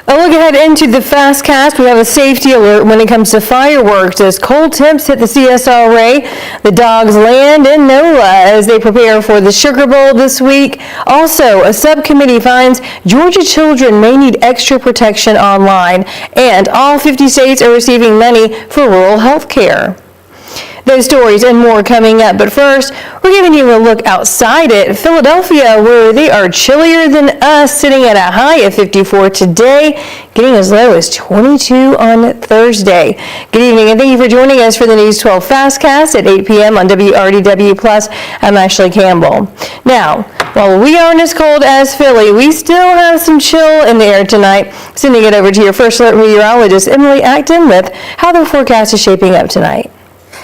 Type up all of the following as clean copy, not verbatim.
A look ahead into the Fastcast. We have a safety alert when it comes to fireworks as cold temps hit the CSRA. The Dogs land in NOLA as they prepare for the Sugar Bowl this week. Also, a subcommittee finds Georgia children may need extra protection online, and all 50 states are receiving money for rural health care. Those stories and more coming up, but first, we're giving you a look outside at Philadelphia, where they are chillier than us, sitting at a high of 54 today, getting as low as 22 on Thursday. Good evening, and thank you for joining us for the News 12 Fastcast at 8 p.m. on WRDW+. I'm Ashley Campbell. Now, while we aren't as cold as Philly, we still have some chill in the air tonight. Sending it over to your first alert meteorologist, Emily Acton, with how the forecast is shaping up tonight.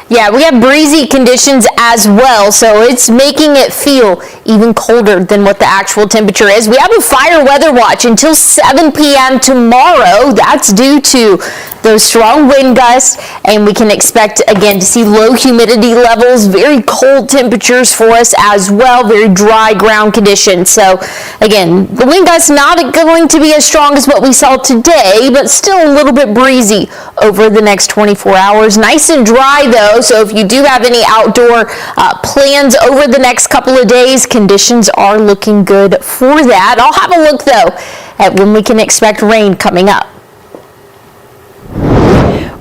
Yeah, we have breezy conditions as well, so it's making it feel even colder than what the actual temperature is. We have a fire weather watch until 7 p.m. tomorrow. That's due to those strong wind gusts, and we can expect again to see low humidity levels, very cold temperatures for us as well, very dry ground conditions. So again, the wind gusts not going to be as strong as what we saw today, but still a little bit breezy over the next 24 hours. Nice and dry though, so if you do have any outdoor plans over the next couple of days, conditions are looking good for that. I'll have a look though at when we can expect rain coming up.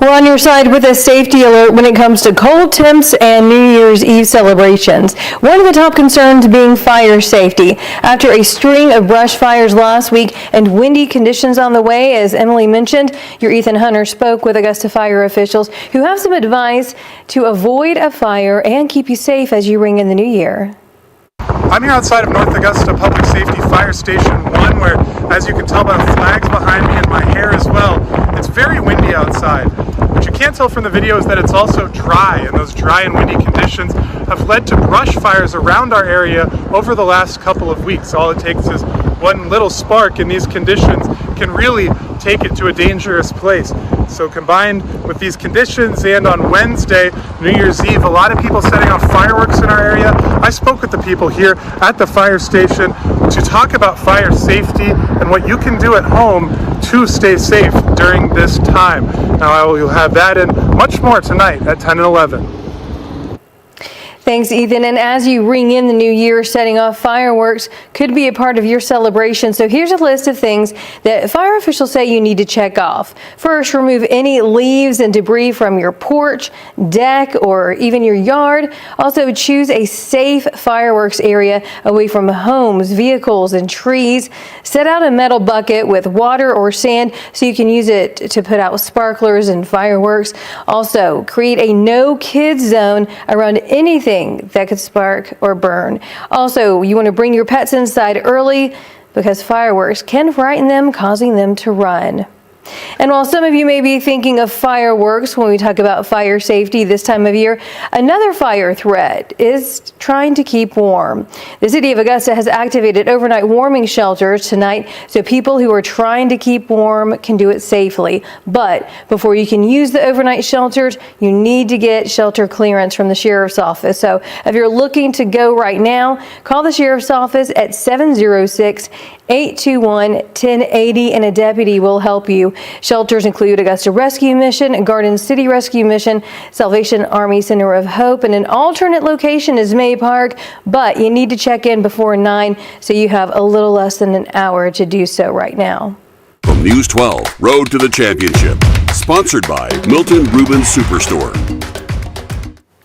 We're on your side with a safety alert when it comes to cold temps and New Year's Eve celebrations. One of the top concerns being fire safety. After a string of brush fires last week and windy conditions on the way, as Emily mentioned, your Ethan Hunter spoke with Augusta fire officials who have some advice to avoid a fire and keep you safe as you ring in the new year. I'm here outside of North Augusta Public Safety Fire Station 1, where, as you can tell by the flags behind me and my hair as well, it's very windy outside. What you can't tell from the video is that it's also dry, and those dry and windy conditions have led to brush fires around our area over the last couple of weeks. All it takes is one little spark, and these conditions can really take it to a dangerous place. So combined with these conditions, and on Wednesday, New Year's Eve, a lot of people setting off fireworks in our area. I spoke with the people here at the fire station to talk about fire safety and what you can do at home to stay safe during this time. Now I will have that and much more tonight at 10 and 11. Thanks, Ethan. And as you ring in the new year, setting off fireworks could be a part of your celebration. So here's a list of things that fire officials say you need to check off. First, remove any leaves and debris from your porch, deck, or even your yard. Also, choose a safe fireworks area away from homes, vehicles, and trees. Set out a metal bucket with water or sand so you can use it to put out sparklers and fireworks. Also, create a no kids zone around anything that could spark or burn. Also, you want to bring your pets inside early because fireworks can frighten them, causing them to run. And while some of you may be thinking of fireworks when we talk about fire safety this time of year, another fire threat is trying to keep warm. The city of Augusta has activated overnight warming shelters tonight so people who are trying to keep warm can do it safely. But before you can use the overnight shelters, you need to get shelter clearance from the sheriff's office. So if you're looking to go right now, call the sheriff's office at 706-821-1080 and a deputy will help you. Shelters include Augusta Rescue Mission, Garden City Rescue Mission, Salvation Army Center of Hope, and an alternate location is May Park, but you need to check in before 9, so you have a little less than an hour to do so right now. From News 12, Road to the Championship, sponsored by Milton Rubin Superstore.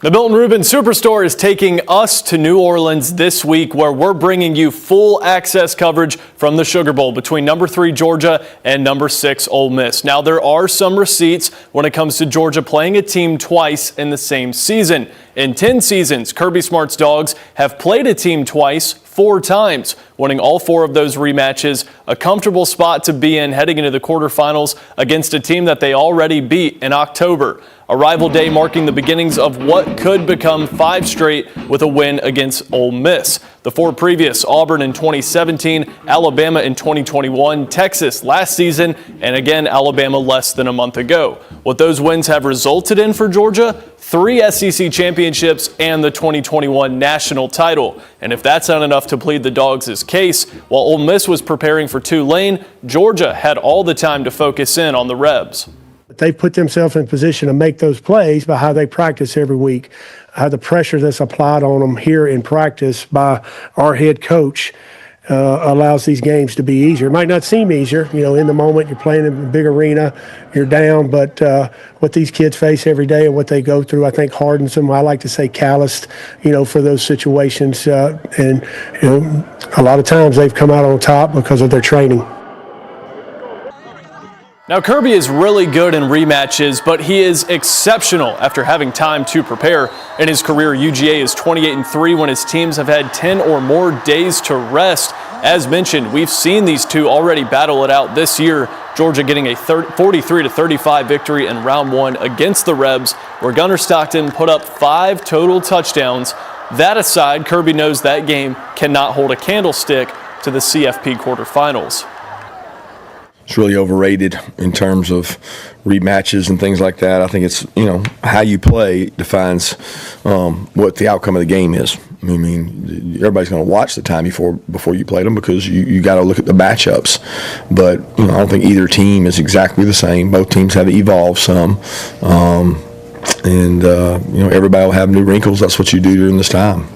The Milton Rubin Superstore is taking us to New Orleans this week, where we're bringing you full access coverage from the Sugar Bowl between number 3 Georgia and number 6 Ole Miss. Now, there are some receipts when it comes to Georgia playing a team twice in the same season. In 10 seasons, Kirby Smart's Dogs have played a team twice, 4 times, winning all 4 of those rematches. A comfortable spot to be in heading into the quarterfinals against a team that they already beat in October. A rival day marking the beginnings of what could become 5 straight with a win against Ole Miss. The four previous, Auburn in 2017, Alabama in 2021, Texas last season, and again Alabama less than a month ago. What those wins have resulted in for Georgia? 3 SEC championships and the 2021 national title. And if that's not enough to plead the Dogs' case, while Ole Miss was preparing for Tulane, Georgia had all the time to focus in on the Rebs. They've put themselves in position to make those plays by how they practice every week, how the pressure that's applied on them here in practice by our head coach allows these games to be easier. It might not seem easier, in the moment you're playing in a big arena, you're down, but what these kids face every day and what they go through, I think hardens them. I like to say calloused, for those situations. And a lot of times they've come out on top because of their training. Now, Kirby is really good in rematches, but he is exceptional after having time to prepare. In his career, UGA is 28-3 when his teams have had 10 or more days to rest. As mentioned, we've seen these two already battle it out this year. Georgia getting a 43-35 victory in round 1 against the Rebs, where Gunnar Stockton put up 5 total touchdowns. That aside, Kirby knows that game cannot hold a candlestick to the CFP quarterfinals. It's really overrated in terms of rematches and things like that. I think it's, how you play defines what the outcome of the game is. I mean, everybody's going to watch the time before you play them because you got to look at the matchups. But, I don't think either team is exactly the same. Both teams have evolved some. Everybody will have new wrinkles. That's what you do during this time.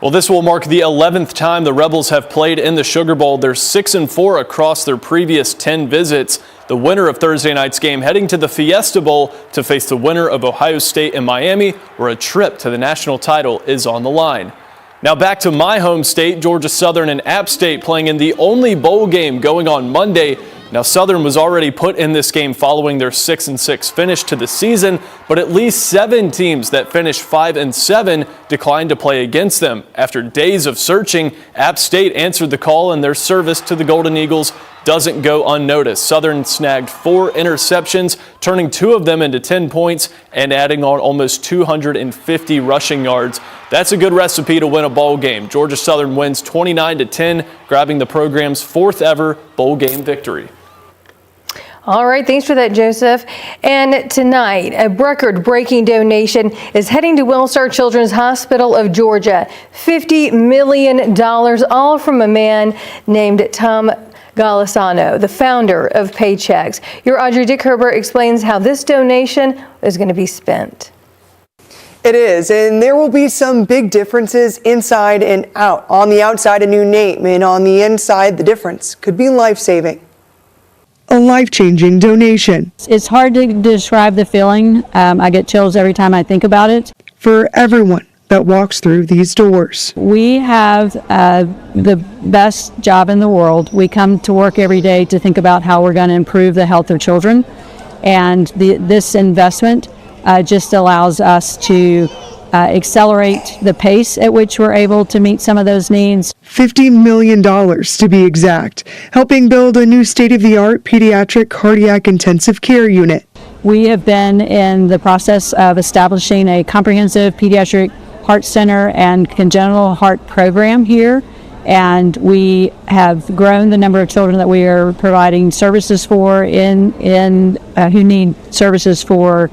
Well, this will mark the 11th time the Rebels have played in the Sugar Bowl. They're 6-4 across their previous 10 visits. The winner of Thursday night's game heading to the Fiesta Bowl to face the winner of Ohio State and Miami, where a trip to the national title is on the line. Now back to my home state, Georgia Southern and App State playing in the only bowl game going on Monday. Now, Southern was already put in this game following their 6-6 finish to the season, but at least 7 teams that finished 5-7 declined to play against them. After days of searching, App State answered the call, and their service to the Golden Eagles doesn't go unnoticed. Southern snagged 4 interceptions, turning 2 of them into 10 points and adding on almost 250 rushing yards. That's a good recipe to win a bowl game. Georgia Southern wins 29-10, grabbing the program's 4th ever bowl game victory. All right, thanks for that, Joseph. And tonight, a record-breaking donation is heading to Wellstar Children's Hospital of Georgia. $50 million, all from a man named Tom Golisano, the founder of Paychecks. Your Audrey Dickherber explains how this donation is going to be spent. It is, and there will be some big differences inside and out. On the outside, a new name, and on the inside, the difference could be life-saving. A life-changing donation. It's hard to describe the feeling. I get chills every time I think about it. For everyone that walks through these doors. We have the best job in the world. We come to work every day to think about how we're going to improve the health of children. And this investment just allows us to accelerate the pace at which we're able to meet some of those needs. $50 million to be exact, helping build a new state-of-the-art pediatric cardiac intensive care unit. We have been in the process of establishing a comprehensive pediatric heart center and congenital heart program here, and we have grown the number of children that we are providing services for who need services for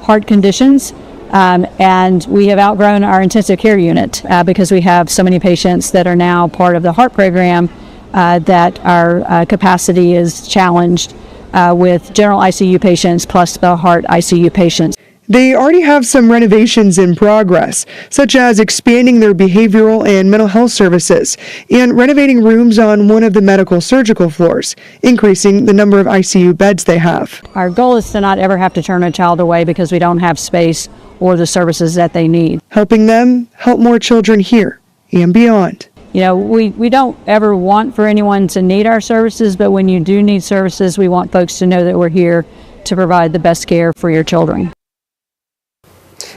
heart conditions. And we have outgrown our intensive care unit because we have so many patients that are now part of the heart program that our capacity is challenged with general ICU patients plus the heart ICU patients. They already have some renovations in progress, such as expanding their behavioral and mental health services and renovating rooms on one of the medical surgical floors, increasing the number of ICU beds they have. Our goal is to not ever have to turn a child away because we don't have space or the services that they need. Helping them help more children here and beyond. We don't ever want for anyone to need our services, but when you do need services, we want folks to know that we're here to provide the best care for your children.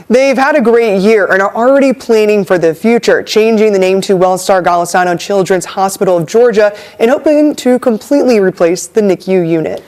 They've had a great year and are already planning for the future, changing the name to Wellstar Golisano Children's Hospital of Georgia and hoping to completely replace the NICU unit.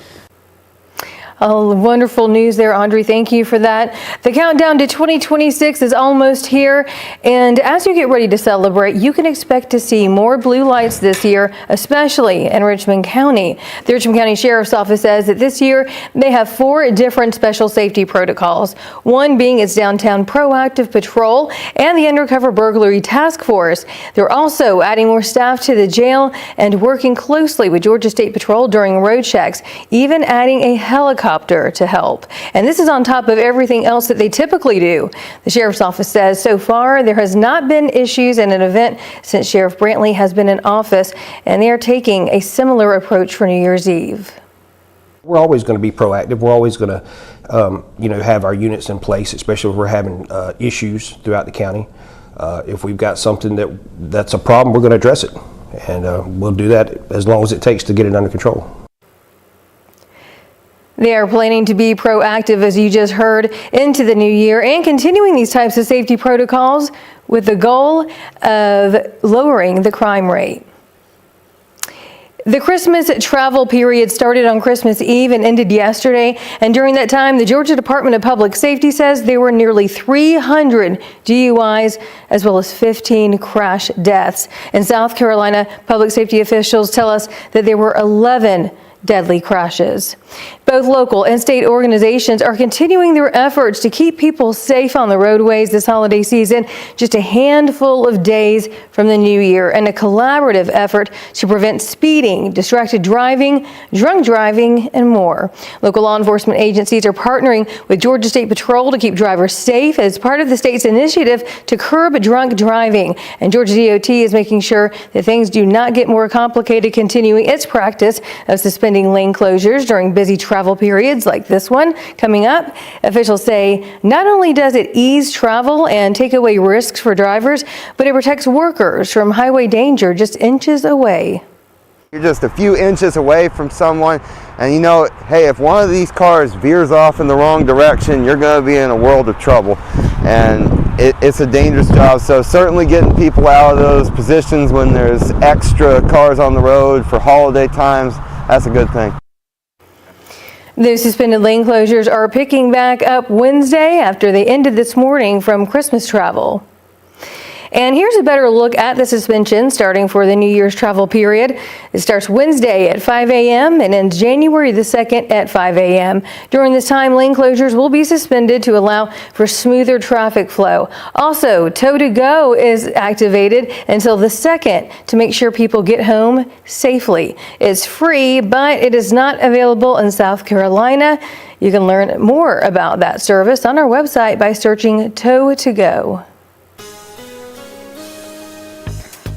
Oh, wonderful news there, Audrey. Thank you for that. The countdown to 2026 is almost here, and as you get ready to celebrate, you can expect to see more blue lights this year, especially in Richmond County. The Richmond County Sheriff's Office says that this year they have 4 different special safety protocols, one being its downtown proactive patrol and the undercover burglary task force. They're also adding more staff to the jail and working closely with Georgia State Patrol during road checks, even adding a helicopter to help. And this is on top of everything else that they typically do. The Sheriff's Office says so far there has not been issues in an event since Sheriff Brantley has been in office, and they are taking a similar approach for New Year's Eve. We're always going to be proactive. We're always going to, have our units in place, especially if we're having issues throughout the county. If we've got something that's a problem, we're going to address it, and we'll do that as long as it takes to get it under control. They are planning to be proactive, as you just heard, into the new year and continuing these types of safety protocols with the goal of lowering the crime rate. The Christmas travel period started on Christmas Eve and ended yesterday, and during that time, the Georgia Department of Public Safety says there were nearly 300 DUIs as well as 15 crash deaths. In South Carolina, public safety officials tell us that there were 11 deadly crashes. Both local and state organizations are continuing their efforts to keep people safe on the roadways this holiday season, just a handful of days from the new year, and a collaborative effort to prevent speeding, distracted driving, drunk driving, and more. Local law enforcement agencies are partnering with Georgia State Patrol to keep drivers safe as part of the state's initiative to curb drunk driving. And Georgia DOT is making sure that things do not get more complicated, continuing its practice of suspending lane closures during busy travel periods like this one coming up. Officials say not only does it ease travel and take away risks for drivers, but it protects workers from highway danger just inches away. You're just a few inches away from someone, and you know, hey, if one of these cars veers off in the wrong direction, you're going to be in a world of trouble. And it's a dangerous job, so certainly getting people out of those positions when there's extra cars on the road for holiday times, that's a good thing. Those suspended lane closures are picking back up Wednesday after they ended this morning from Christmas travel. And here's a better look at the suspension starting for the New Year's travel period. It starts Wednesday at 5 a.m. and ends January the 2nd at 5 a.m. During this time, lane closures will be suspended to allow for smoother traffic flow. Also, Tow to Go is activated until the 2nd to make sure people get home safely. It's free, but it is not available in South Carolina. You can learn more about that service on our website by searching Tow to Go.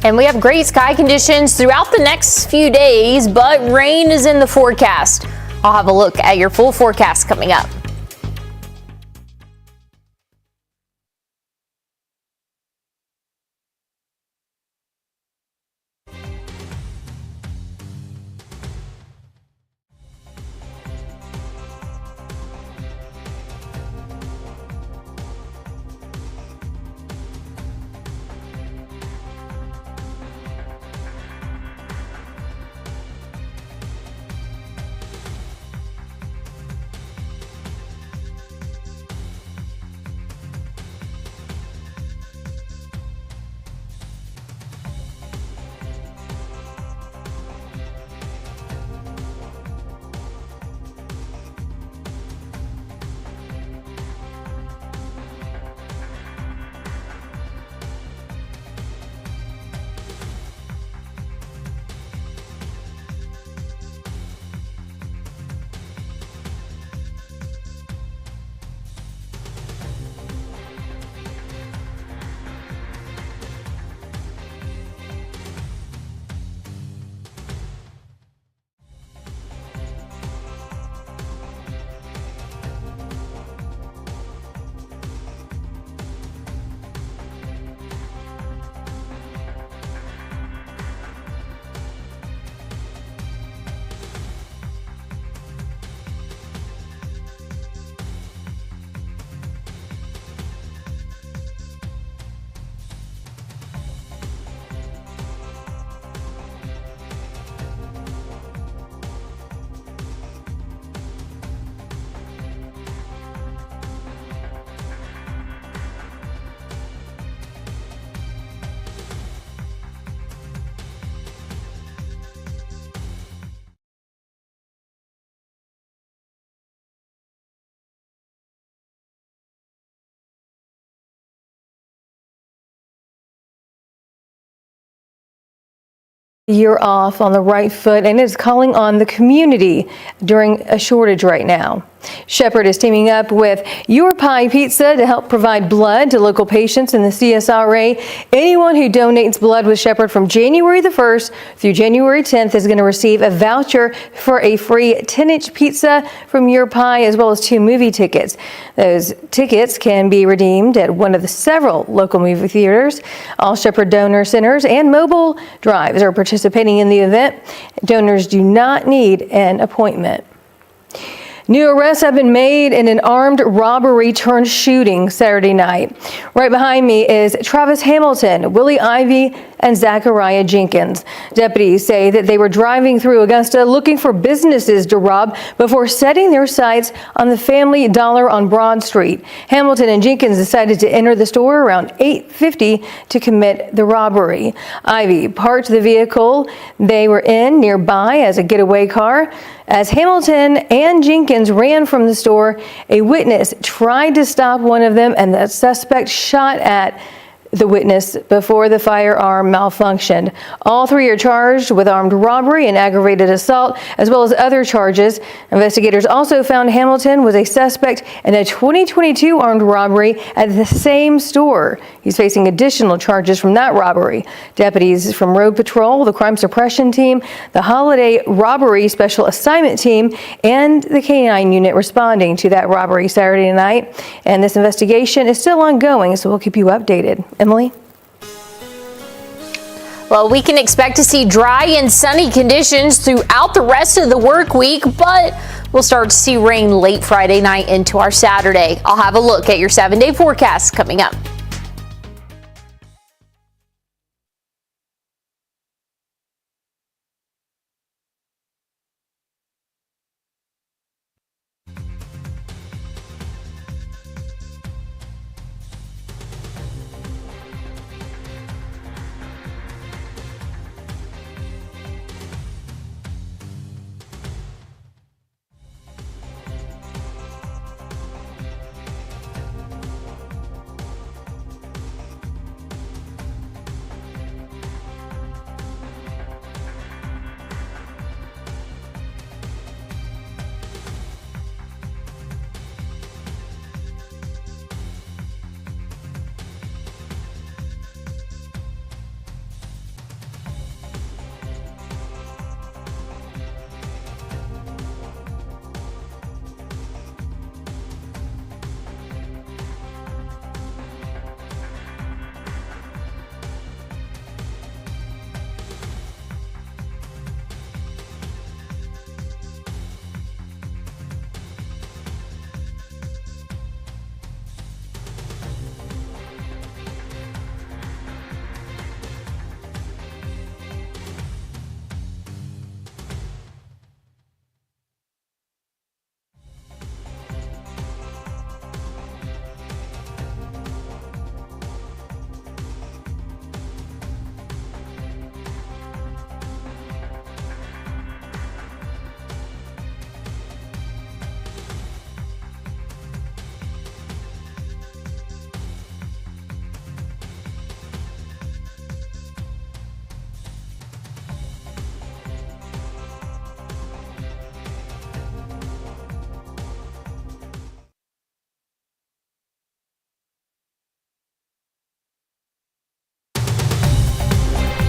And we have great sky conditions throughout the next few days, but rain is in the forecast. I'll have a look at your full forecast coming up. Year off on the right foot and is calling on the community during a shortage right now. Shepherd is teaming up with Your Pie Pizza to help provide blood to local patients in the CSRA. Anyone who donates blood with Shepherd from January the 1st through January 10th is going to receive a voucher for a free 10-inch pizza from Your Pie, as well as 2 movie tickets. Those tickets can be redeemed at one of the several local movie theaters. All Shepherd donor centers and mobile drives are participating in the event. Donors do not need an appointment. New arrests have been made in an armed robbery turned shooting Saturday night. Right behind me is Travis Hamilton, Willie Ivy, and Zachariah Jenkins. Deputies say that they were driving through Augusta looking for businesses to rob before setting their sights on the Family Dollar on Broad Street. Hamilton and Jenkins decided to enter the store around 8:50 to commit the robbery. Ivy parked the vehicle they were in nearby as a getaway car. As Hamilton and Jenkins ran from the store, a witness tried to stop one of them, and the suspect shot at the witness before the firearm malfunctioned. All 3 are charged with armed robbery and aggravated assault, as well as other charges. Investigators also found Hamilton was a suspect in a 2022 armed robbery at the same store. He's facing additional charges from that robbery. Deputies from Road Patrol, the Crime Suppression Team, the Holiday Robbery Special Assignment Team, and the K-9 unit responding to that robbery Saturday night. And this investigation is still ongoing, so we'll keep you updated. Emily? Well, we can expect to see dry and sunny conditions throughout the rest of the work week, but we'll start to see rain late Friday night into our Saturday. I'll have a look at your 7-day forecast coming up.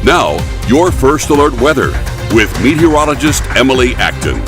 Now, your First Alert weather with meteorologist Emily Acton.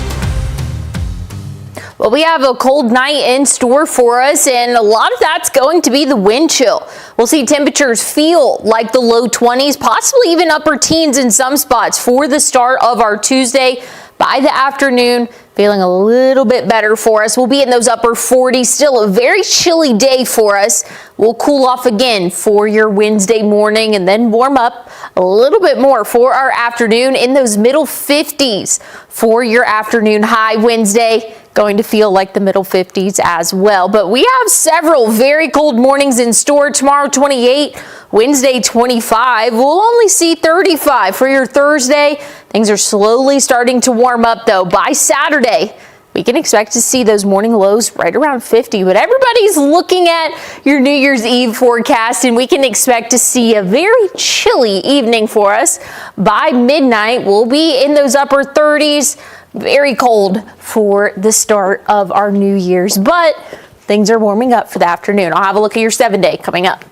Well, we have a cold night in store for us, and a lot of that's going to be the wind chill. We'll see temperatures feel like the low 20s, possibly even upper teens in some spots for the start of our Tuesday. By the afternoon, feeling a little bit better for us. We'll be in those upper 40s. Still a very chilly day for us. We'll cool off again for your Wednesday morning and then warm up a little bit more for our afternoon in those middle 50s for your afternoon high. Wednesday going to feel like the middle 50s as well. But we have several very cold mornings in store. Tomorrow 28, Wednesday 25. We'll only see 35 for your Thursday. Things are slowly starting to warm up though. By Saturday, we can expect to see those morning lows right around 50. But everybody's looking at your New Year's Eve forecast, and we can expect to see a very chilly evening for us. By midnight, we'll be in those upper 30s. Very cold for the start of our New Year's, but things are warming up for the afternoon. I'll have a look at your 7-day coming up.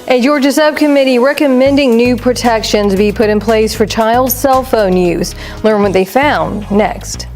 A Georgia subcommittee recommending new protections be put in place for child cell phone use. Learn what they found next.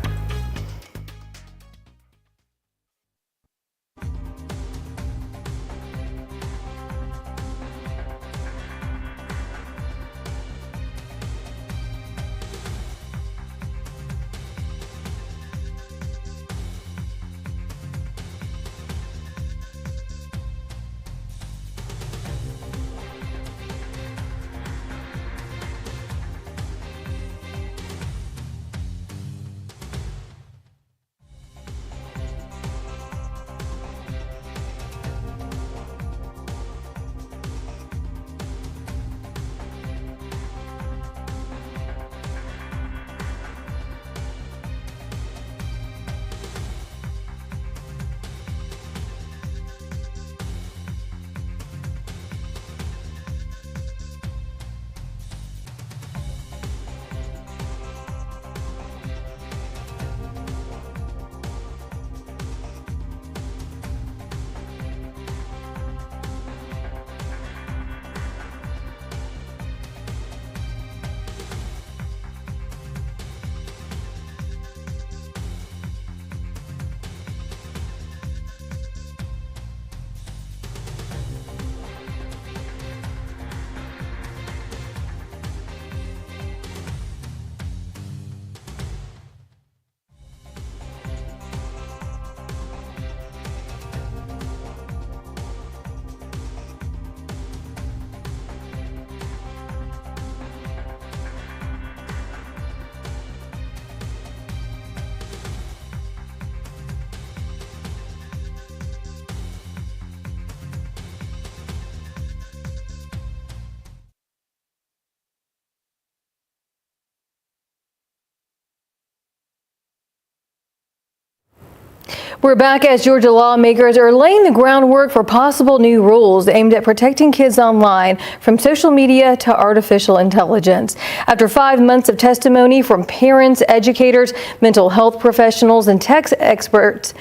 We're back as Georgia lawmakers are laying the groundwork for possible new rules aimed at protecting kids online from social media to artificial intelligence. After 5 months of testimony from parents, educators, mental health professionals, and tech experts,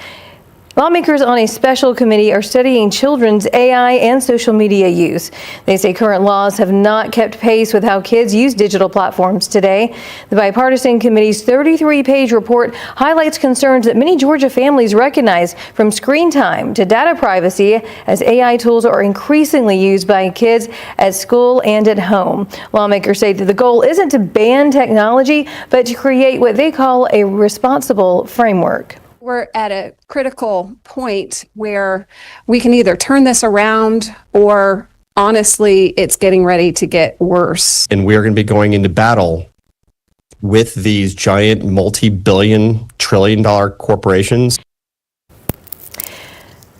lawmakers on a special committee are studying children's AI and social media use. They say current laws have not kept pace with how kids use digital platforms today. The bipartisan committee's 33-page report highlights concerns that many Georgia families recognize, from screen time to data privacy, as AI tools are increasingly used by kids at school and at home. Lawmakers say that the goal isn't to ban technology, but to create what they call a responsible framework. We're at a critical point where we can either turn this around or honestly, it's getting ready to get worse. And we're going to be going into battle with these giant multi-billion, trillion-dollar corporations.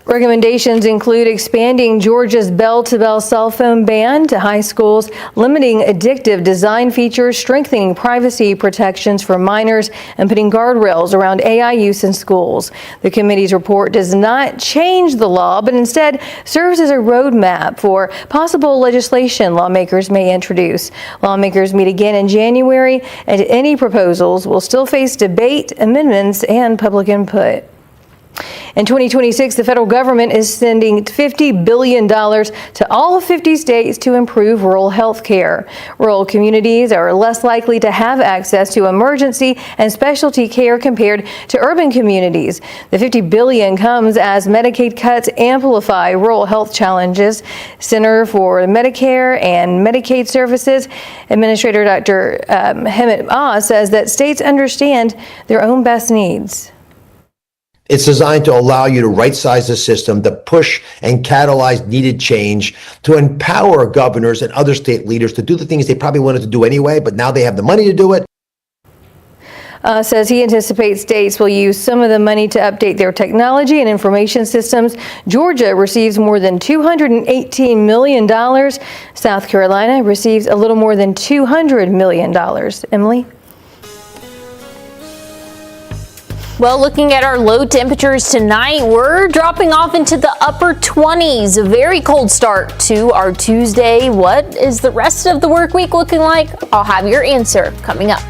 Recommendations include expanding Georgia's bell-to-bell cell phone ban to high schools, limiting addictive design features, strengthening privacy protections for minors, and putting guardrails around AI use in schools. The committee's report does not change the law, but instead serves as a roadmap for possible legislation lawmakers may introduce. Lawmakers meet again in January, and any proposals will still face debate, amendments, and public input. In 2026, the federal government is sending $50 billion to all 50 states to improve rural health care. Rural communities are less likely to have access to emergency and specialty care compared to urban communities. The $50 billion comes as Medicaid cuts amplify rural health challenges. Center for Medicare and Medicaid Services Administrator Dr. Hemant Oz says that states understand their own best needs. It's designed to allow you to right-size the system, to push and catalyze needed change, to empower governors and other state leaders to do the things they probably wanted to do anyway, but now they have the money to do it. Says he anticipates states will use some of the money to update their technology and information systems. Georgia receives more than $218 million. South Carolina receives a little more than $200 million. Emily? Well, looking at our low temperatures tonight, we're dropping off into the upper 20s. A very cold start to our Tuesday. What is the rest of the work week looking like? I'll have your answer coming up.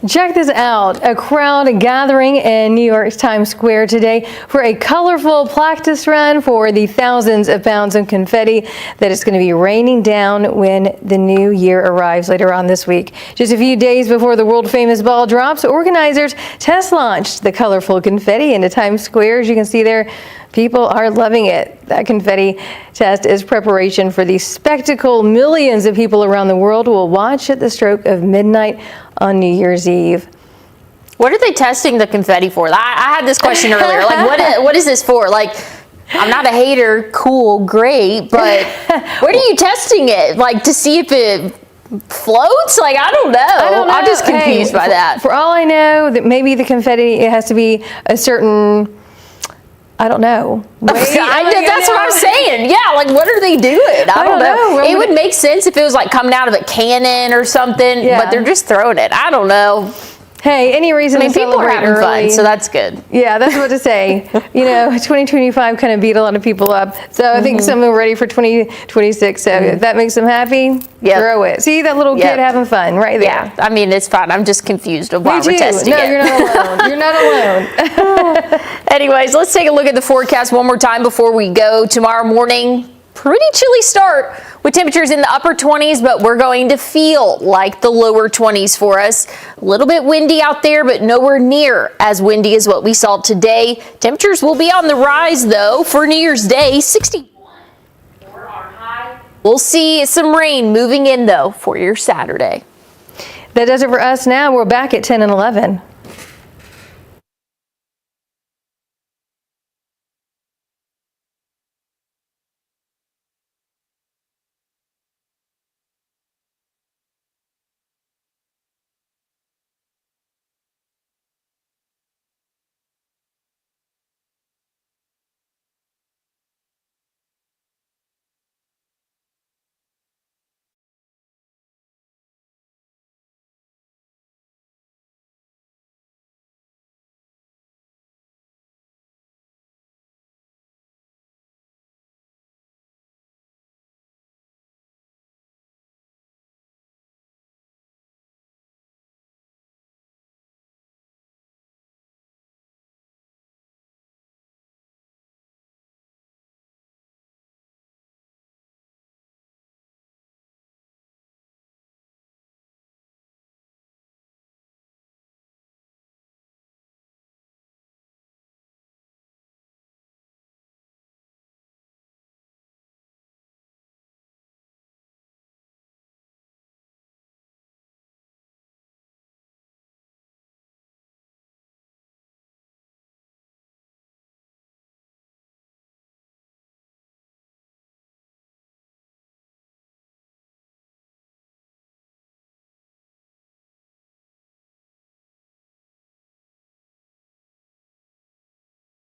Check this out. A crowd gathering in New York's Times Square today for a colorful practice run for the thousands of pounds of confetti that is going to be raining down when the new year arrives later on this week. Just a few days before the world famous ball drops, organizers test launched the colorful confetti into Times Square. As you can see there, people are loving it. That confetti test is preparation for the spectacle millions of people around the world will watch at the stroke of midnight on New Year's Eve. What are they testing the confetti for? I had this question earlier. Like, what is this for? Like, I'm not a hater. Cool, great, but what are you testing it? Like, to see if it floats? Like, I don't know. I'm just confused by that. For all I know, that maybe the confetti, it has to be a certain, I don't know. That's what I'm saying. Yeah, like, what are they doing? I don't know. It would make sense if it was like coming out of a cannon or something, but they're just throwing it. I don't know. Hey, any reason to people are having fun, so that's good. Yeah, that's what to say. 2025 kind of beat a lot of people up. So I think some are ready for 2026. So if that makes them happy, throw it. See that little kid having fun right there. Yeah, I mean, it's fine. I'm just confused of why we're testing it. No, you're not alone. You're not alone. Anyways, let's take a look at the forecast one more time before we go. Tomorrow morning, pretty chilly start with temperatures in the upper 20s, but we're going to feel like the lower 20s for us. A little bit windy out there, but nowhere near as windy as what we saw today. Temperatures will be on the rise, though, for New Year's Day, 61 for our high. We'll see some rain moving in, though, for your Saturday. That does it for us now. We're back at 10 and 11.